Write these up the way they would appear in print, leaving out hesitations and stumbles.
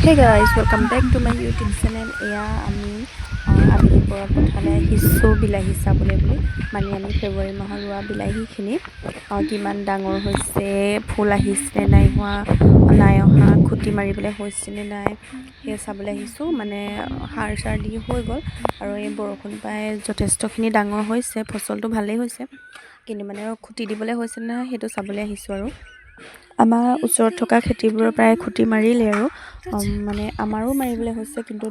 Hey guys, welcome back to my YouTube channel. এয়া আমি আবেলি পৰত পঠালে আহিছোঁ বিলাহী চাবলৈ বুলি মানে আমি ফেব্ৰুৱাৰী মাহৰ ৰোৱা বিলাহীখিনি কিমান ডাঙৰ হৈছে, ফুল আহিছে নাই হোৱা, নাই অহা, খুটি মাৰিবলৈ হৈছেনে নাই সেয়া চাবলৈ আহিছোঁ। মানে সাৰ চাৰ দি হৈ গ'ল আৰু এই বৰষুণ পাই যথেষ্টখিনি ডাঙৰ হৈছে, ফচলটো ভালেই হৈছে, কিন্তু মানে খুটি দিবলৈ হৈছে নে নাই সেইটো চাবলৈ আহিছোঁ। আৰু আমাৰ ওচৰত থকা খেতিবোৰৰ প্ৰায় খুটি মাৰিলে আৰু মানে আমাৰো মাৰিবলৈ হৈছে, কিন্তু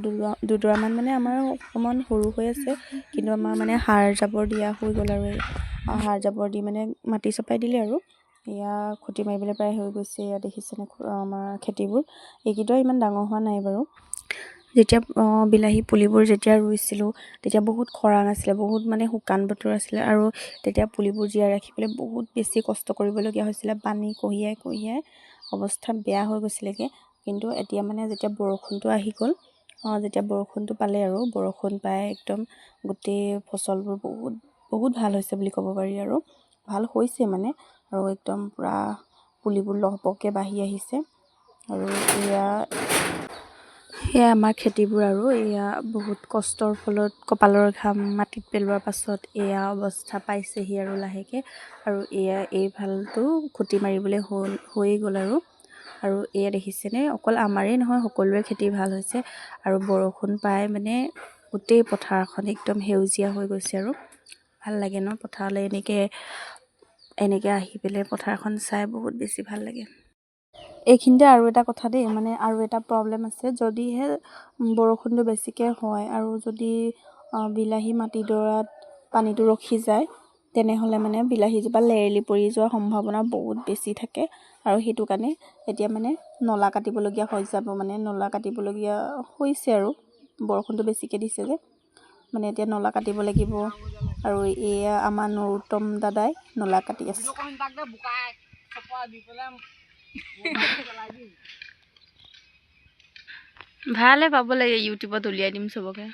দুডৰামান মানে আমাৰ অকণমান সৰু হৈ আছে, কিন্তু আমাৰ মানে সাৰ জাবৰ দিয়া হৈ গ'ল আৰু সাৰ জাবৰ দি মানে মাটি চপাই দিলে আৰু এয়া খুটি মাৰিবলৈ প্ৰায় হৈ গৈছে। এয়া দেখিছেনে আমাৰ খেতিবোৰ, এইকেইটা ইমান ডাঙৰ হোৱা নাই বাৰু। যেতিয়া বিলাহী পুলিবোৰ যেতিয়া ৰুইছিলোঁ তেতিয়া বহুত খৰাং আছিলে, বহুত মানে শুকান বতৰ আছিলে, আৰু তেতিয়া পুলিবোৰ জীয়াই ৰাখিবলৈ বহুত বেছি কষ্ট কৰিবলগীয়া হৈছিলে, পানী কঢ়িয়াই অৱস্থা বেয়া হৈ গৈছিলেগৈ। কিন্তু এতিয়া মানে যেতিয়া বৰষুণটো আহি গ'ল, যেতিয়া বৰষুণটো পালে আৰু বৰষুণ পাই একদম গোটেই ফচলবোৰ বহুত ভাল হৈছে বুলি ক'ব পাৰি, আৰু ভাল হৈছে মানে, আৰু একদম পূৰা পুলিবোৰ লহপহকৈ বাঢ়ি আহিছে। আৰু এয়া আমাৰ খেতিবোৰ, আৰু এয়া বহুত কষ্টৰ ফলত কপালৰ ঘাম মাটিত পেলোৱাৰ পাছত এয়া অৱস্থা পাইছেহি আৰু লাহেকৈ। আৰু এই ভালটো খুটি মাৰিবলৈ হৈয়ে গ'ল আৰু এয়া দেখিছেনে, অকল আমাৰেই নহয় সকলোৰে খেতি ভাল হৈছে, আৰু বৰষুণ পাই মানে গোটেই পথাৰখন একদম সেউজীয়া হৈ গৈছে। আৰু ভাল লাগে ন পথাৰলৈ এনেকৈ আহি পেলাই পথাৰখন চাই বহুত বেছি ভাল লাগে। এইখিনিতে আৰু এটা কথা দেই, মানে আৰু এটা প্ৰব্লেম আছে, যদিহে বৰষুণটো বেছিকৈ হয় আৰু যদি বিলাহী মাটিডৰাত পানীটো ৰখি যায়, তেনেহ'লে মানে বিলাহীজোপা লেৰেলি পৰি যোৱাৰ সম্ভাৱনা বহুত বেছি থাকে। আৰু সেইটো কাৰণে এতিয়া মানে নলা কাটিবলগীয়া হৈ যাব, মানে নলা কাটিবলগীয়া হৈছে, আৰু বৰষুণটো বেছিকৈ দিছে যে মানে এতিয়া নলা কাটিব লাগিব। আৰু এয়া আমাৰ নৰোত্তম দাদাই নলা কাটি আছে। ভালে পাব লাগে, ইউটিউবত উলিয়াই দিম চবকে।